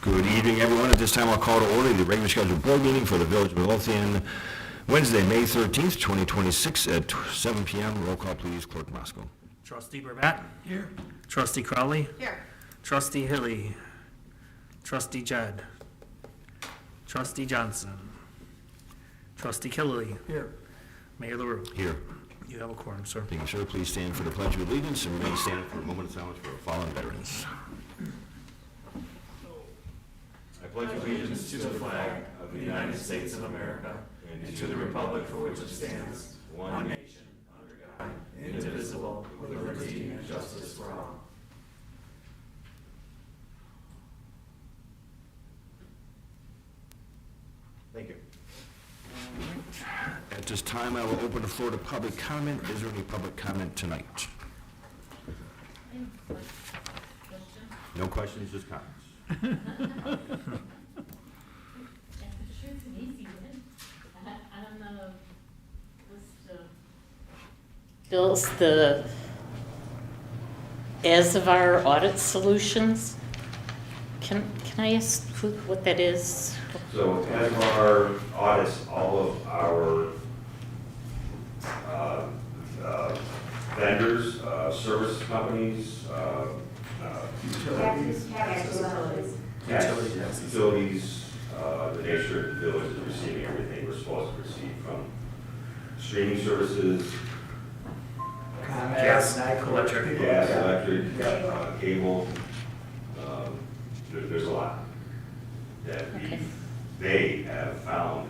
Good evening, everyone. At this time, I'll call to order the regular scheduled board meeting for the Village of Midlothian, Wednesday, May 13th, 2026 at 7 p.m. Roll call, please. Clerk Moscow. Trustee Burbatt. Here. Trustee Crowley. Here. Trustee Hilly. Trustee Jed. Trustee Johnson. Trustee Killeley. Here. Mayor LaRue. Here. You have a quorum, sir. Thank you, sir. Please stand for the Pledge of Allegiance and remain standing for a moment of silence for our fallen veterans. I pledge allegiance to the flag of the United States of America and to the republic for which it stands, one nation, under God, indivisible, with liberty and justice for all. Thank you. At this time, I will open the floor to public comment. Is there any public comment tonight? No questions, just comments. Sure, it's an easy one. On the list of bills, as of our audit solutions, can I ask what that is? So as our audits, all of our vendors, service companies, utilities, the nature of the village is receiving everything we're supposed to receive from streaming services, Gas, electric. cable. There's a lot that they have found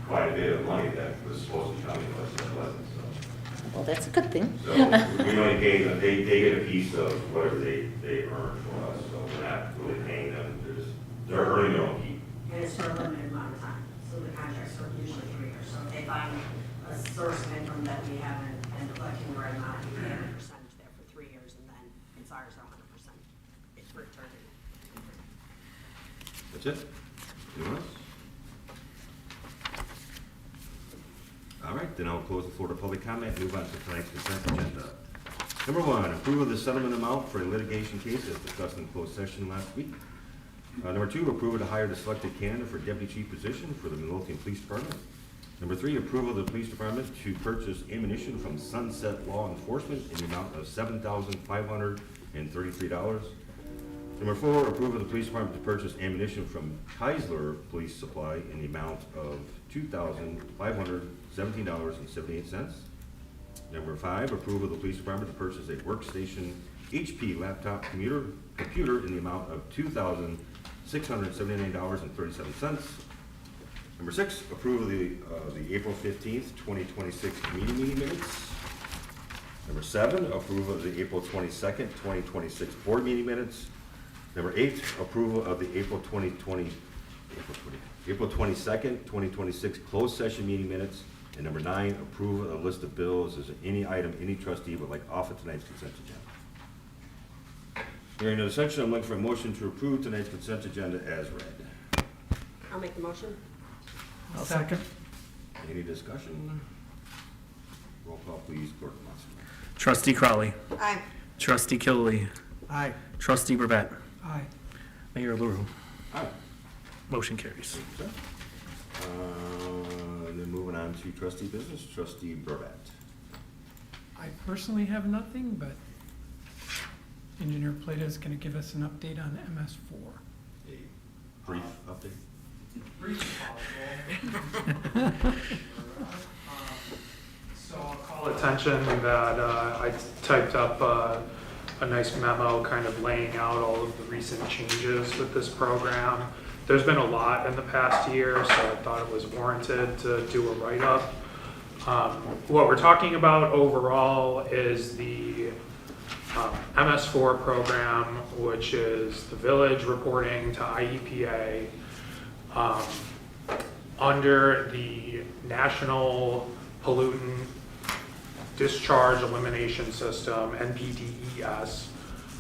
quite a bit of money that was supposed to be coming to us that wasn't, so. Well, that's a good thing. So we only pay them, they get a piece of whatever they earn for us, so we're not really paying them, they're earning their own keep. And it's for a limited amount of time, so the contracts are usually 3 years. So if they find a source of income that we haven't been collecting the right amount, we pay a percentage there for 3 years, and then it's ours 100%. It's for eternity. That's it? Anyone else? All right, then I'll close the floor to public comment, move on to tonight's consent agenda. Number 1, approval of the settlement amount for a litigation case as discussed in closed session last week. Number 2, approval to hire the selected candidate for deputy chief position for the Midlothian Police Department. Number 3, approval of the police department to purchase ammunition from Sunset Law Enforcement in the amount of $7,533. Number 4, approval of the police department to purchase ammunition from Keisler Police Supply in the amount of $2,517.78. Number 5, approval of the police department to purchase a workstation HP laptop computer in the amount of $2,679.37. Number 6, approval of the April 15th, 2026 committee meeting minutes. Number 7, approval of the April 22nd, 2026 board meeting minutes. Number 8, approval of the April 22nd, 2026 closed session meeting minutes. And number 9, approval of a list of bills. Is there any item any trustee would like off of tonight's consent agenda? Hearing no dissension, I'm looking for a motion to approve tonight's consent agenda as read. I'll make the motion. I'll second. Any discussion? Roll call, please. Clerk Moscow. Trustee Crowley. Aye. Trustee Killeley. Aye. Trustee Burbatt. Aye. Mayor LaRue. Aye. Motion carries. Thank you, sir. Then moving on to trustee business, trustee Burbatt. I personally have nothing, but Engineer Plata is going to give us an update on MS4. A brief update. Brief as possible. So I'll call attention that I typed up a nice memo kind of laying out all of the recent changes with this program. There's been a lot in the past year, so I thought it was warranted to do a write-up. What we're talking about overall is the MS4 program, which is the village reporting to IEPA under the National Pollutant Discharge Elimination System, NPDES.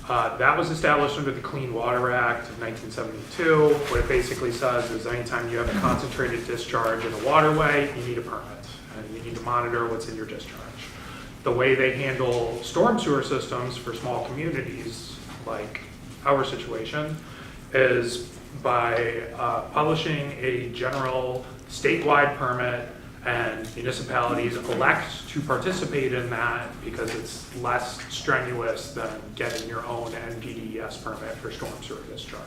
That was established under the Clean Water Act of 1972. What it basically says is anytime you have a concentrated discharge in a waterway, you need a permit, and you need to monitor what's in your discharge. The way they handle storm sewer systems for small communities, like our situation, is by publishing a general statewide permit, and municipalities elect to participate in that because it's less strenuous than getting your own NPDES permit for storm sewer discharge.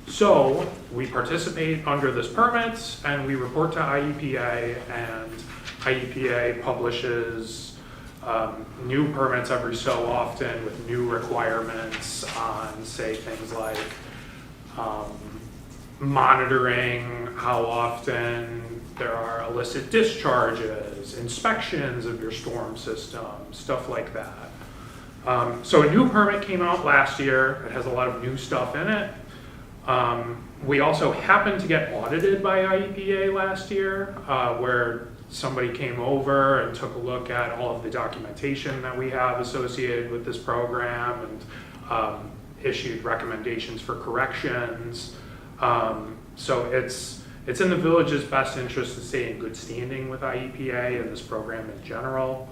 So we participate under this permit and we report to IEPA, and IEPA publishes new permits every so often with new requirements on, say, things like monitoring how often there are illicit discharges, inspections of your storm system, stuff like that. So a new permit came out last year. It has a lot of new stuff in it. We also happened to get audited by IEPA last year, where somebody came over and took a look at all of the documentation that we have associated with this program and issued recommendations for corrections. So it's in the village's best interest to stay in good standing with IEPA and this program in general,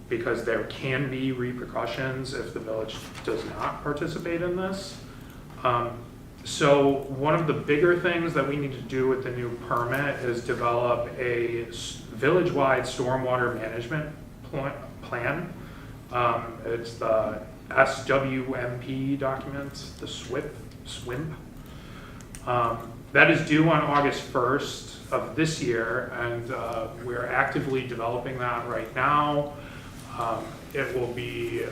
because there can be repercussions if the village does not participate in this. So one of the bigger things that we need to do with the new permit is develop a village-wide stormwater management plan. It's the SWMP document, the SWIMP. That is due on August 1st of this year, and we're actively developing that right now. It will be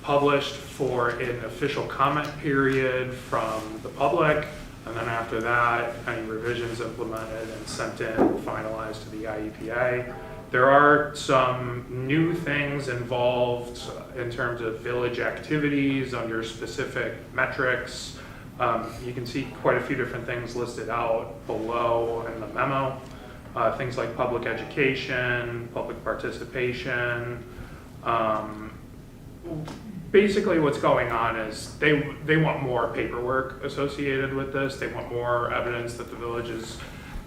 published for an official comment period from the public, and then after that, any revisions implemented and sent in and finalized to the IEPA. There are some new things involved in terms of village activities under specific metrics. You can see quite a few different things listed out below in the memo. Things like public education, public participation. Basically what's going on is they want more paperwork associated with this. They want more evidence that the village is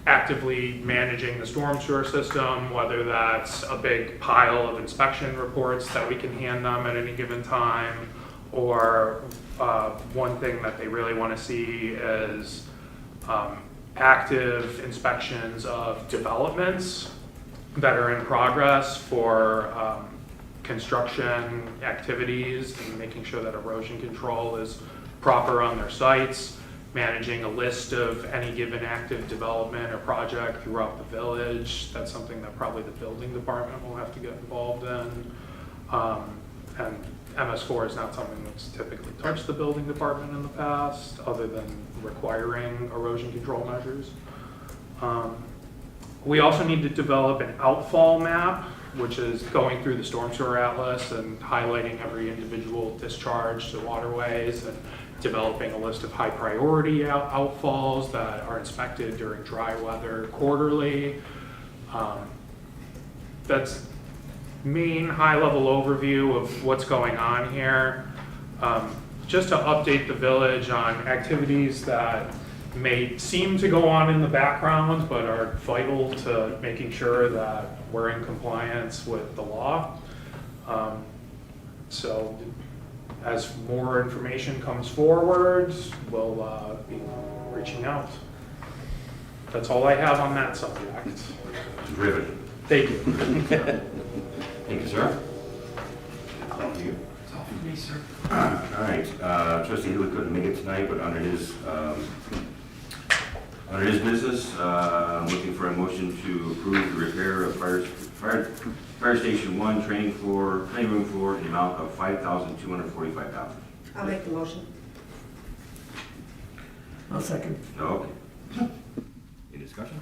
actively managing the storm sewer system, whether that's a big pile of inspection reports that we can hand them at any given time, or one thing that they really want to see is active inspections of developments that are in progress for construction activities, and making sure that erosion control is proper on their sites, managing a list of any given active development or project throughout the village. That's something that probably the building department will have to get involved in. And MS4 is not something that's typically touched the building department in the past, other than requiring erosion control measures. We also need to develop an outfall map, which is going through the storm sewer atlas and highlighting every individual discharge to waterways, and developing a list of high priority outfalls that are inspected during dry weather quarterly. That's main high-level overview of what's going on here. Just to update the village on activities that may seem to go on in the background but are vital to making sure that we're in compliance with the law. So as more information comes forward, we'll be reaching out. That's all I have on that subject. Riveting. Thank you. Thank you, sir. Thank you. That's all for me, sir. All right, trustee Healy couldn't make it tonight, but under his business, I'm looking for a motion to approve the repair of Fire Station 1 training room floor in the amount of $5,245. I'll make the motion. I'll second. Okay. Any discussion?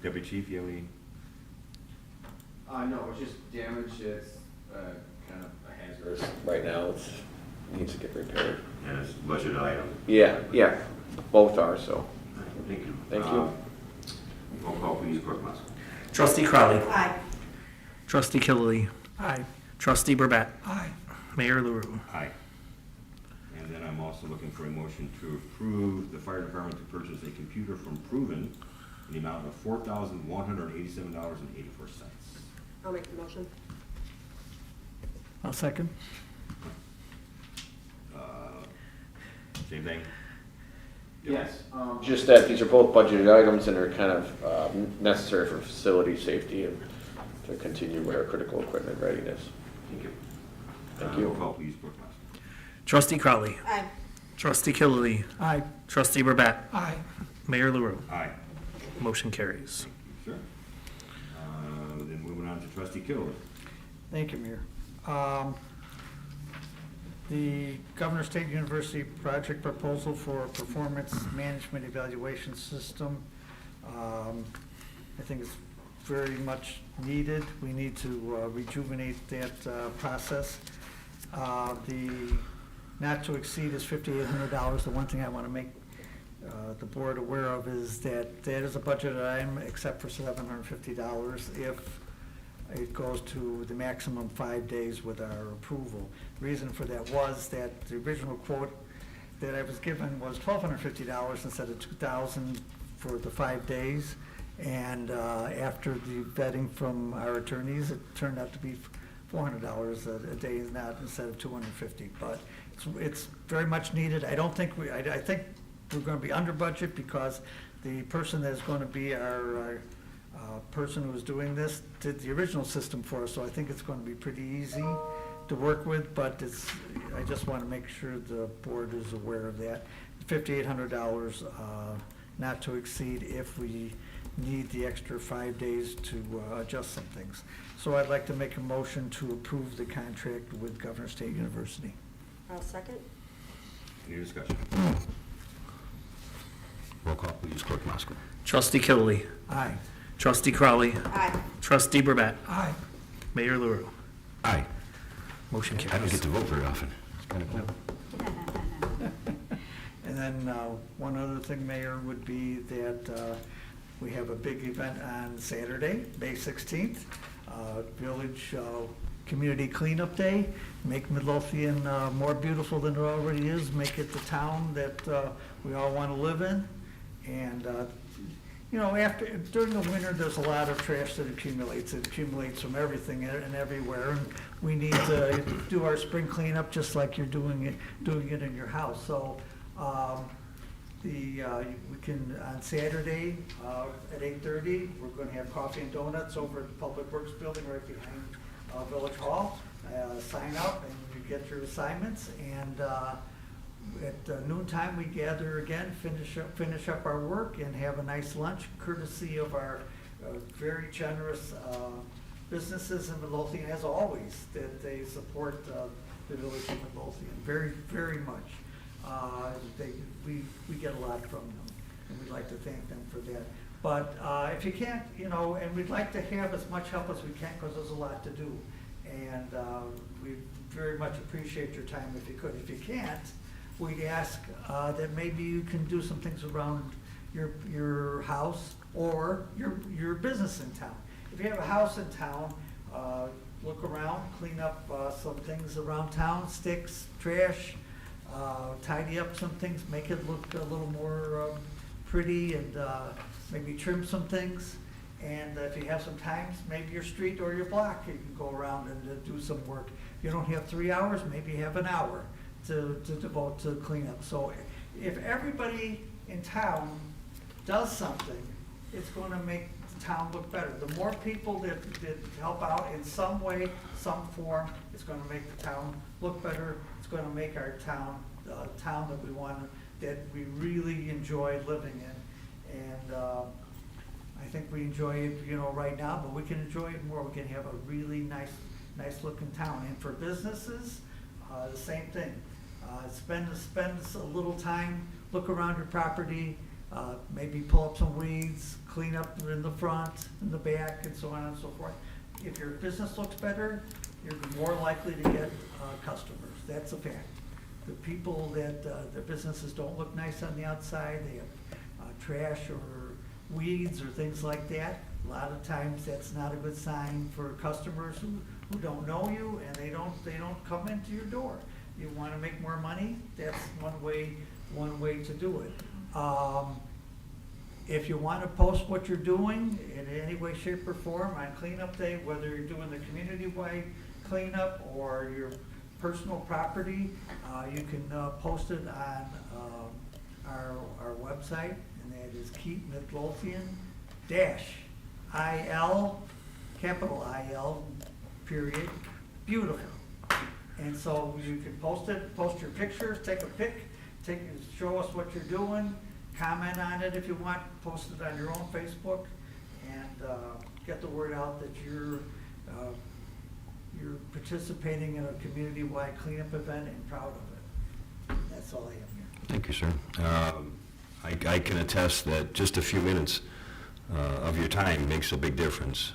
Deputy Chief, you have any? No, it's just damage. It's kind of a hazardous. Right now, it needs to get repaired. And it's a budget item. Yeah, both are, so. Thank you. Thank you. Roll call, please, Clerk Musk. Trustee Crowley. Aye. Trustee Killily. Aye. Trustee Burbett. Aye. Mayor LaRue. Aye. And then I'm also looking for a motion to approve the fire department to purchase a computer from Proven in the amount of $4,187.84. I'll make the motion. I'll second. Same thing? Yes. Just that these are both budgeted items and are kind of necessary for facility safety and to continue our critical equipment readiness. Thank you. Thank you. Roll call, please, Clerk Marshall. Trustee Crowley. Aye. Trustee Killily. Aye. Trustee Burbatt. Aye. Mayor LaRue. Aye. Motion carries. Sure. Then moving on to Trustee Killen. Thank you, Mayor. The Governor State University project proposal for performance management evaluation system, I think is very much needed. We need to rejuvenate that process. The not to exceed is $5,800. The one thing I want to make the board aware of is that that is a budget item except for $750 if it goes to the maximum 5 days with our approval. The reason for that was that the original quote that I was given was $1,250 instead of $2,000 for the 5 days. And after the vetting from our attorneys, it turned out to be $400 a day, not instead of $250. But it's very much needed. I don't think I think we're going to be under budget because the person that's going to be our person who was doing this did the original system for us, so I think it's going to be pretty easy to work with, but I just want to make sure the board is aware of that. $5,800 not to exceed if we need the extra 5 days to adjust some things. So I'd like to make a motion to approve the contract with Governor State University. I'll second. Any discussion? Roll call, please, Clerk Marshall. Trustee Killily. Aye. Trustee Crowley. Aye. Trustee Burbatt. Aye. Mayor LaRue. Aye. Motion I don't get carries. to vote very often. It's kind of cool. And then one other thing, Mayor, would be that we have a big event on Saturday, May 16th, Village Community Cleanup Day. Make Midlothian more beautiful than it already is. Make it the town that we all want to live in. And you know, during the winter, there's a lot of trash that accumulates. It accumulates from everything and everywhere, and we need to do our spring cleanup just like you're doing it in your house. So, we can on Saturday at 8:30, we're going to have coffee and donuts over at the Public Works Building right behind Village Hall. Sign up and you get your assignments, and at noontime, we gather again, finish up our work, and have a nice lunch, courtesy of our very generous businesses in Midlothian, as always, that they support the village of Midlothian very, very much. We get a lot from them, and we'd like to thank them for that. But if you can't, you know, and we'd like to have as much help as we can, because there's a lot to do. And we very much appreciate your time if you could. If you can't, we'd ask that maybe you can do some things around your house or your business in town. If you have a house in town, look around, clean up some things around town, sticks, trash, tidy up some things, make it look a little more pretty, and maybe trim some things. And if you have some time, maybe your street or your block, you can go around and do some work. If you don't have 3 hours, maybe you have an hour to devote to cleanup. So if everybody in town does something, it's going to make the town look better. The more people that help out in some way, some form, it's going to make the town look better. It's going to make our town the town that we want, that we really enjoy living in. And I think we enjoy it, you know, right now, but we can enjoy it more. We can have a really nice looking town. And for businesses, the same thing. Spend a little time, look around your property, maybe pull up some weeds, clean up in the front, in the back, and so on and so forth. If your business looks better, you're more likely to get customers. That's a fact. The people that their businesses don't look nice on the outside, they have trash or weeds or things like that, a lot of times that's not a good sign for customers who don't know you, and they don't come into your door. You want to make more money, that's one way to do it. If you want to post what you're doing in any way, shape, or form on cleanup day, whether you're doing the community-wide cleanup or you're personal property, you can post it on our website, and that is Keep Midlothian -IL, capital IL, period, beautiful. And so you can post it, post your pictures, take a pic, show us what you're doing, comment on it if you want, post it on your own Facebook, and get the word out that you're participating in a community-wide cleanup event and proud of it. That's all I have here. Thank you, sir. I can attest that just a few minutes of your time makes a big difference.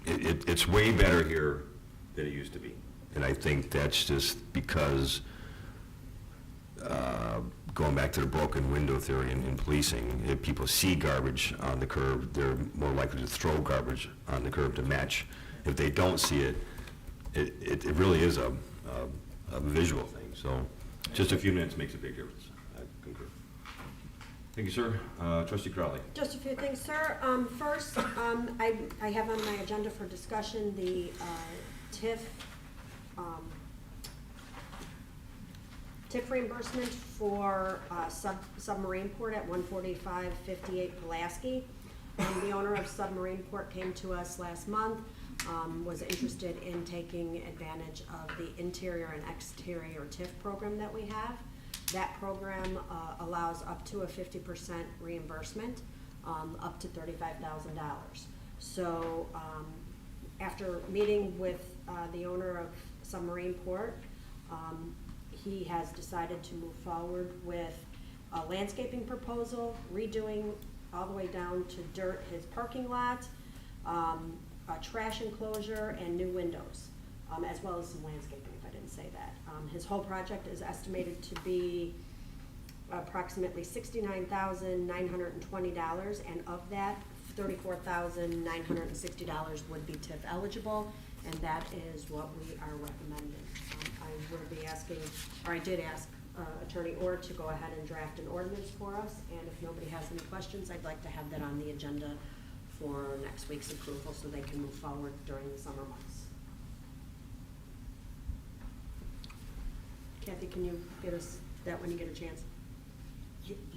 It's way better here than it used to be. And I think that's just because, going back to the broken window theory in policing, if people see garbage on the curb, they're more likely to throw garbage on the curb to match. If they don't see it, it really is a visual thing. So just a few minutes makes a big difference. I concur. Thank you, sir. Trustee Crowley. Just a few things, sir. First, I have on my agenda for discussion the TIF TIF reimbursement for submarine port at 14558 Pulaski. The owner of submarine port came to us last month, was interested in taking advantage of the interior and exterior TIF program that we have. That program allows up to a 50% reimbursement, up to $35,000. So after meeting with the owner of submarine port, he has decided to move forward with a landscaping proposal, redoing all the way down to dirt his parking lot, a trash enclosure, and new windows, as well as some landscaping, if I didn't say that. His whole project is estimated to be approximately $69,920, and of that, $34,960 would be TIF eligible, and that is what we are recommending. I will be asking, or I did ask Attorney Orr to go ahead and draft an ordinance for us, and if nobody has any questions, I'd like to have that on the agenda for next week's approval so they can move forward during the summer months. Kathy, can you get us that when you get a chance?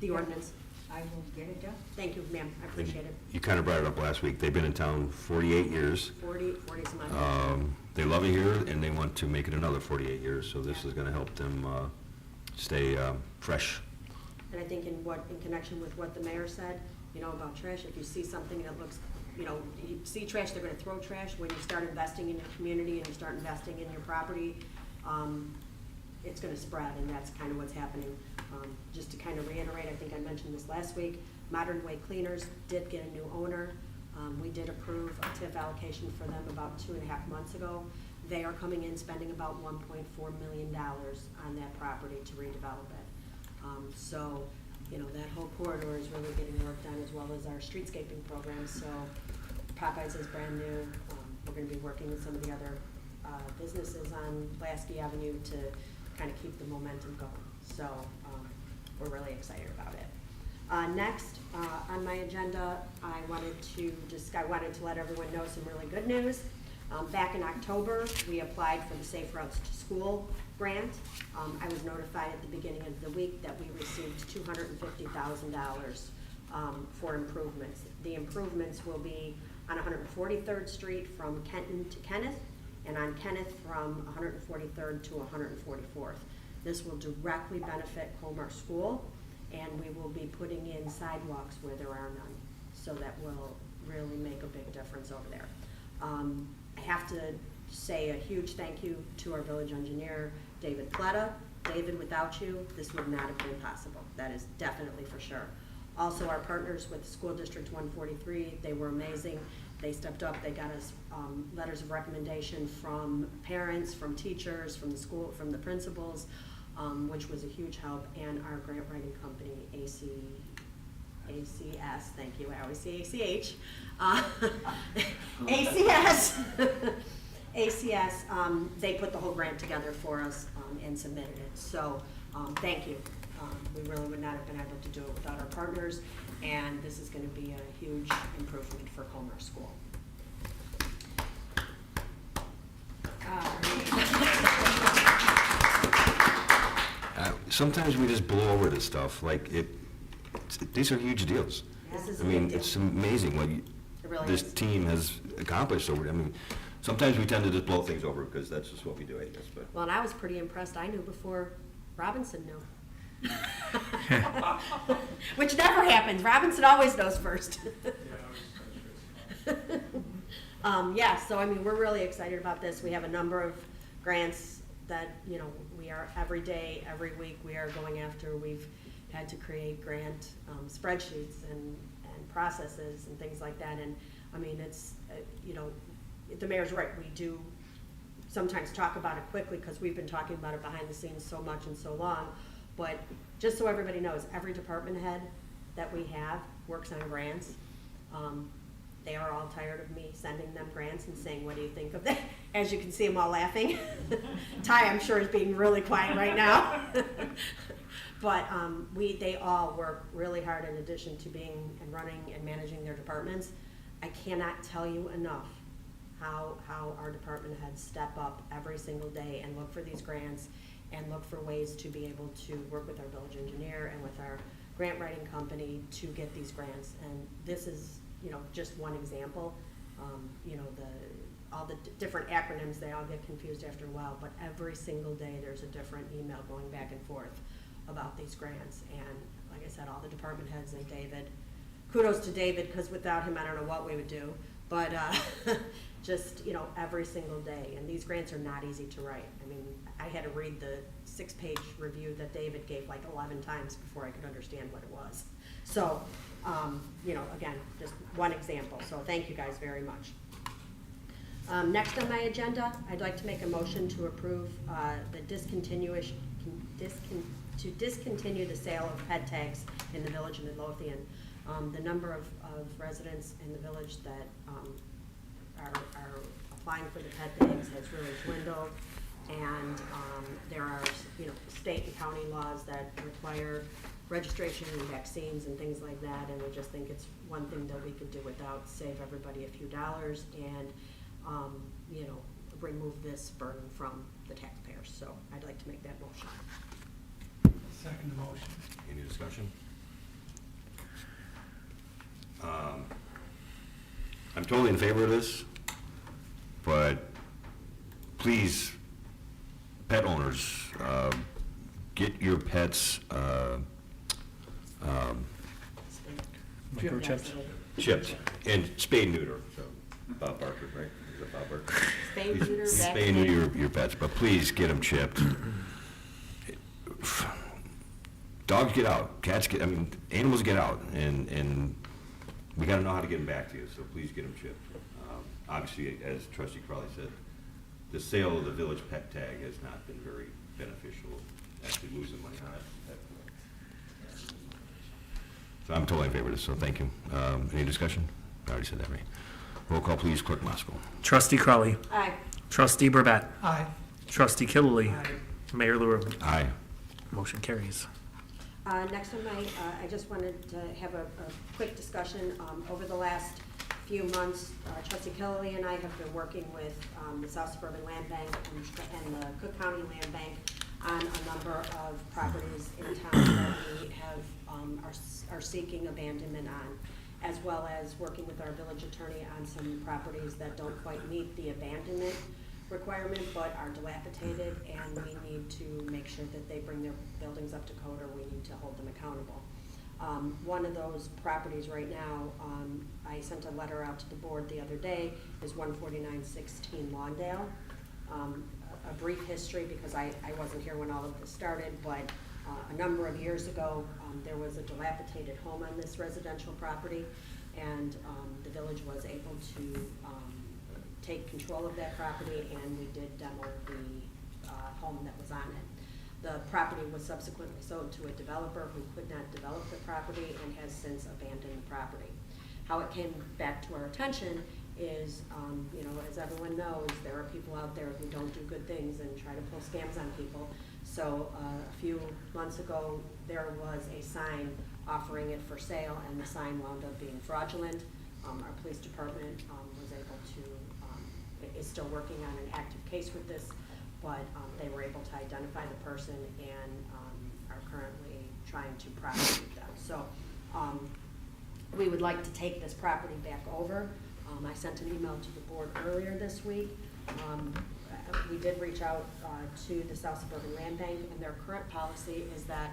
The ordinance. I will get it done. Thank you, ma'am. I appreciate it. You kind of brought it up last week. They've been in town 48 years. 40 some odd. They love it here, and they want to make it another 48 years, so this is going to help them stay fresh. And I think in connection with what the mayor said, about trash, if you see something that looks, you see trash, they're gonna throw trash. When you start investing in your community and you start investing in your property, it's gonna spread, and that's kind of what's happening. Just to kind of reiterate, I think I mentioned this last week, Modern Way Cleaners did get a new owner. We did approve a TIF allocation for them about 2.5 months ago. They are coming in spending about $1.4 million on that property to redevelop it. So, that whole corridor is really getting work done, as well as our streetscaping program. So Popeyes is brand new. We're going to be working with some of the other businesses on Pulaski Avenue to kind of keep the momentum going. So we're really excited about it. Next on my agenda, I wanted to let everyone know some really good news. Back in October, we applied for the Safe Routes to School grant. I was notified at the beginning of the week that we received $250,000 for improvements. The improvements will be on 143rd Street from Kenton to Kenneth, and on Kenneth from 143rd to 144th. This will directly benefit Colmar School, and we will be putting in sidewalks where there are none. So that will really make a big difference over there. I have to say a huge thank you to our village engineer, David Pletta. David, without you, this would not have been possible. That is definitely for sure. Also, our partners with School District 143, they were amazing. They stepped up. They got us letters of recommendation from parents, from teachers, from the school, from the principals, which was a huge help. And our grant writing company, ACS, thank you, I always say ACH. ACS, they put the whole grant together for us and submitted it. So thank you. We really would not have been able to do it without our partners, and this is going to be a huge improvement for Colmar School. sometimes we just blow over this stuff, like these are huge deals. This is I a mean, big deal. it's amazing what It really this is. team has accomplished over, I mean, sometimes we tend to just blow things over because that's just what we do, I guess, but. Well, and I was pretty impressed. I knew before Robinson knew. Which never happens. Robinson always knows first. Yeah, so I mean, we're really excited about this. We have a number of grants that, you know, we are every day, every week, we are going after. We've had to create grant spreadsheets and processes and things like that. And I mean, it's, you know, the mayor's right. We do sometimes talk about it quickly because we've been talking about it behind the scenes so much and so long. But just so everybody knows, every department head that we have works on grants. They are all tired of me sending them grants and saying, what do you think of that? As you can see them all laughing. Ty, I'm sure, is being really quiet right now. But they all work really hard in addition to being and running and managing their departments. I cannot tell you enough how our department heads step up every single day and look for these grants and look for ways to be able to work with our village engineer and with our grant writing company to get these grants. And this is, you know, just one example. You know, all the different acronyms, they all get confused after a while, but every single day there's a different email going back and forth about these grants. And like I said, all the department heads and David, kudos to David, because without him, I don't know what we would do. But just, you know, every single day. And these grants are not easy to write. I mean, I had to read the 6-page review that David gave like 11 times before I could understand what it was. So, you know, again, just one example. So thank you guys very much. Next on my agenda, I'd like to make a motion to approve the discontinue the sale of pet tags in the village of Midlothian. The number of residents in the village that are applying for the pet tags has really dwindled, and there are, you know, state and county laws that require registration and vaccines and things like that, and we just think it's one thing that we could do without, save everybody a few dollars, and you know, remove this burden from the taxpayers. So I'd like to make that motion. Second motion. Any discussion? I'm totally in favor of this, but please, pet owners, get your pets Microchipped. chipped and spay and neuter. So Bob Barker, right? Is it Bob Barker? Spay, neuter, Please spay and vaccinate. neuter your pets, but please get them chipped. Dogs get out, cats get, I mean, animals get out, and we gotta know how to get them back to you, so please get them chipped. Obviously, as Trustee Crawley said, the sale of the village pet tag has not been very beneficial, actually losing money on it. So I'm totally in favor of this, so thank you. Any discussion? I already said that, right? Roll call, please, Clerk Mosco. Trustee Crawley. Aye. Trustee Burbatt. Aye. Trustee Killily. Aye. Mayor LaRue. Aye. Motion carries. Next on my, I just wanted to have a quick discussion. Over the last few months, Trustee Killily and I have been working with the South Suburban Land Bank and the Cook County Land Bank on a number of properties in town that we have, are seeking abandonment on, as well as working with our village attorney on some properties that don't quite meet the abandonment requirement but are dilapidated, and we need to make sure that they bring their buildings up to code, or we need to hold them accountable. One of those properties right now, I sent a letter out to the board the other day, is 14916 Lawndale. A brief history, because I wasn't here when all of this started, but a number of years ago, there was a dilapidated home on this residential property, and the village was able to take control of that property, and we did demo the home that was on it. The property was subsequently sold to a developer who could not develop the property and has since abandoned the property. How it came back to our attention is, you know, as everyone knows, there are people out there who don't do good things and try to pull scams on people. So a few months ago, there was a sign offering it for sale, and the sign wound up being fraudulent. Our police department was able to, is still working on an active case with this but they were able to identify the person and are currently trying to prosecute them. So we would like to take this property back over. I sent an email to the board earlier this week. We did reach out to the South Suburban Land Bank, and their current policy is that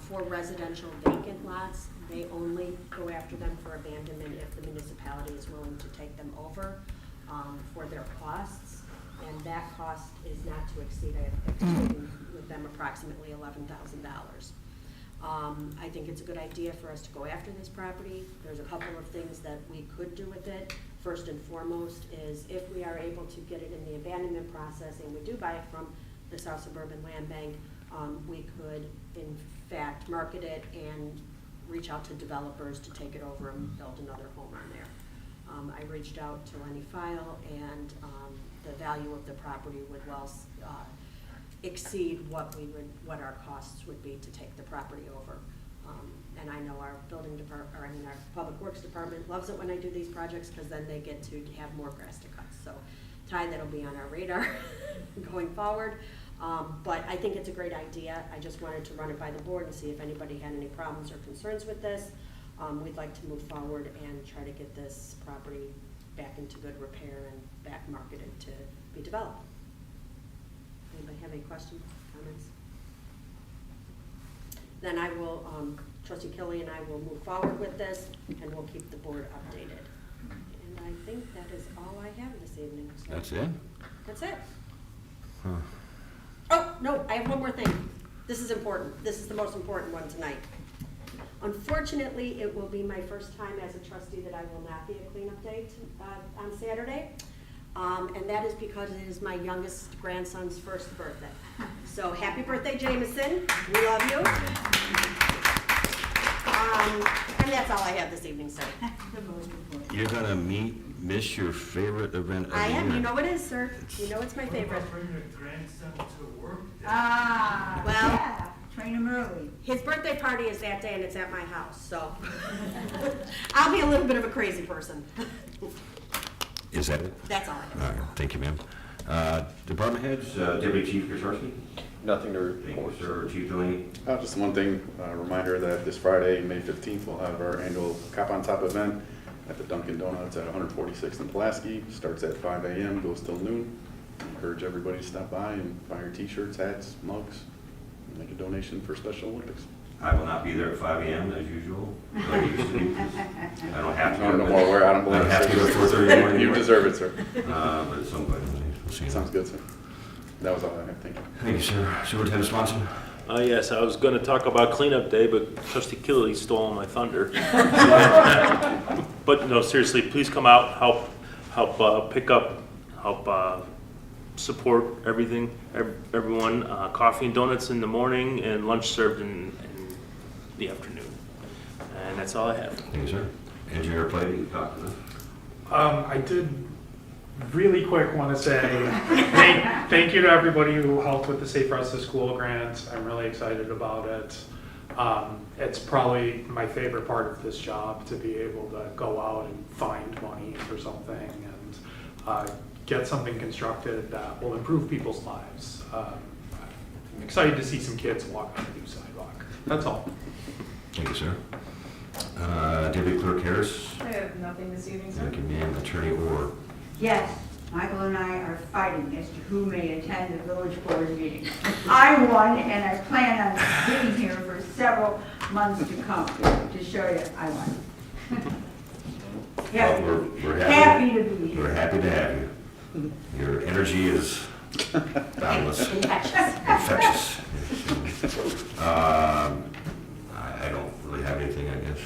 for residential vacant lots, they only go after them for abandonment if the municipality is willing to take them over for their costs. And that cost is not to exceed, I have fixed with them approximately $11,000. I think it's a good idea for us to go after this property. There's a couple of things that we could do with it. First and foremost is if we are able to get it in the abandonment process and we do buy it from the South Suburban Land Bank, we could in fact market it and reach out to developers to take it over and build another home on there. I reached out to Lenny File, and the value of the property would well exceed what our costs would be to take the property over. And I know our building department, or I mean our public works department loves it when I do these projects because then they get to have more grass to cut. So Ty, that'll be on our radar going forward. But I think it's a great idea. I just wanted to run it by the board and see if anybody had any problems or concerns with this. We'd like to move forward and try to get this property back into good repair and back marketed to be developed. Anybody have any questions, comments? Then I will, Trustee Kelly and I will move forward with this, and we'll keep the board updated. And I think that is all I have this evening. So That's it? That's it. Huh. Oh, no, I have one more thing. This is important. This is the most important one tonight. Unfortunately, it will be my first time as a trustee that I will not be a cleanup day on Saturday. And that is because it is my youngest grandson's first birthday. So happy birthday, Jameson. We love you. And that's all I have this evening, sir. You're gonna miss your favorite event of the I year. am. You know it is, sir. You know it's my favorite. Bring your grandson to work. Well, Yeah, train him early. his birthday party is that day and it's at my house, so I'll be a little bit of a crazy person. Is that it? That's all I have. All right, thank you, ma'am. Department heads, Deputy Chief Kucharski? Nothing to Thank you, report. sir. Chief Delaney? Just one thing, a reminder that this Friday, May 15th, we'll have our annual Cop on Top event at the Dunkin' Donuts at 146th and Pulaski. Starts at 5 a.m., goes till noon. Encourage everybody to stop by and buy your t-shirts, hats, mugs, and make a donation for Special Olympics. I will not be there at 5 a.m. as usual, like I used to be. I don't have to. I don't know where, I don't believe I don't have to go it. 4:30 in the morning. You deserve it, sir. But at some point, we'll see. Sounds good, sir. That was all I have, thank you. Thank you, sir. Superintendent Swanson? Yes, I was going to talk about cleanup day, but Trustee Killedy stole my thunder. But no, seriously, please come out, help pick up, help support everything, everyone. Coffee and donuts in the morning and lunch served in the afternoon. And that's all I have. Thank you, sir. Engineer Platy, you talked to them? I did really quick want to say thank you to everybody who helped with the Safe Routes to School grant. I'm really excited about it. It's probably my favorite part of this job, to be able to go out and find money for something and get something constructed that will improve people's lives. I'm excited to see some kids walk on the new sidewalk. That's all. Thank you, sir. Deputy Clerk Harris? I have nothing this evening, sir. Thank you, ma'am. Attorney Orr? Yes, Michael and I are fighting as to who may attend the village board meeting. I won, and I plan on being here for several months to come to show you I won. Well, we're Happy to be here. We're happy to have you. Your energy is boundless. Infectious. I don't really have anything, I guess.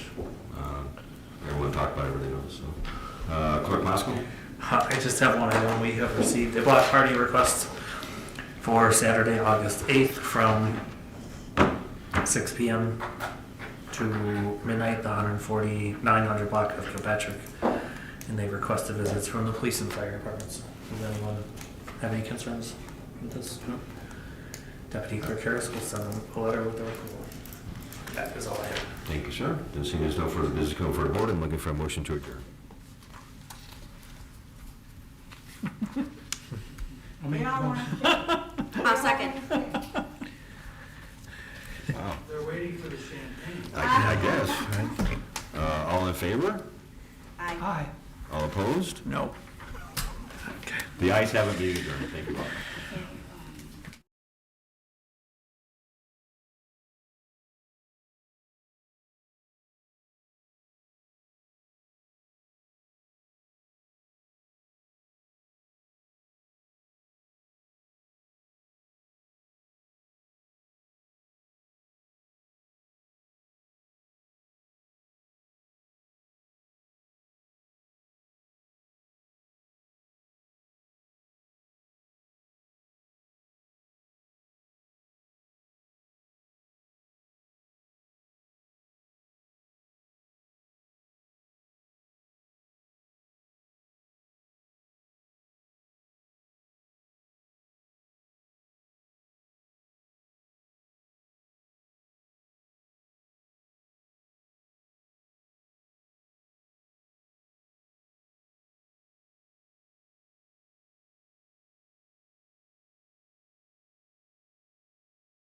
Everyone talked about everything else, so. Clerk Moscow? I just have one item. We have received a block party request for Saturday, August 8th from 6 p.m. to midnight, the 900 block of Kilpatrick. And they've requested visits from the police and fire departments. Does anyone have any concerns with this? No? Deputy Clerk Harris will send them a letter with their approval. That is all I have. Thank you, sir. Doesn't seem there's no further business coming for the board. I'm looking for a motion to adjourn. I'll make Yeah, the I motion. wanna- Wow. They're waiting for the champagne. I guess, right? All in favor? Aye. All opposed? No. The ayes have it, meeting adjourned. Thank you all.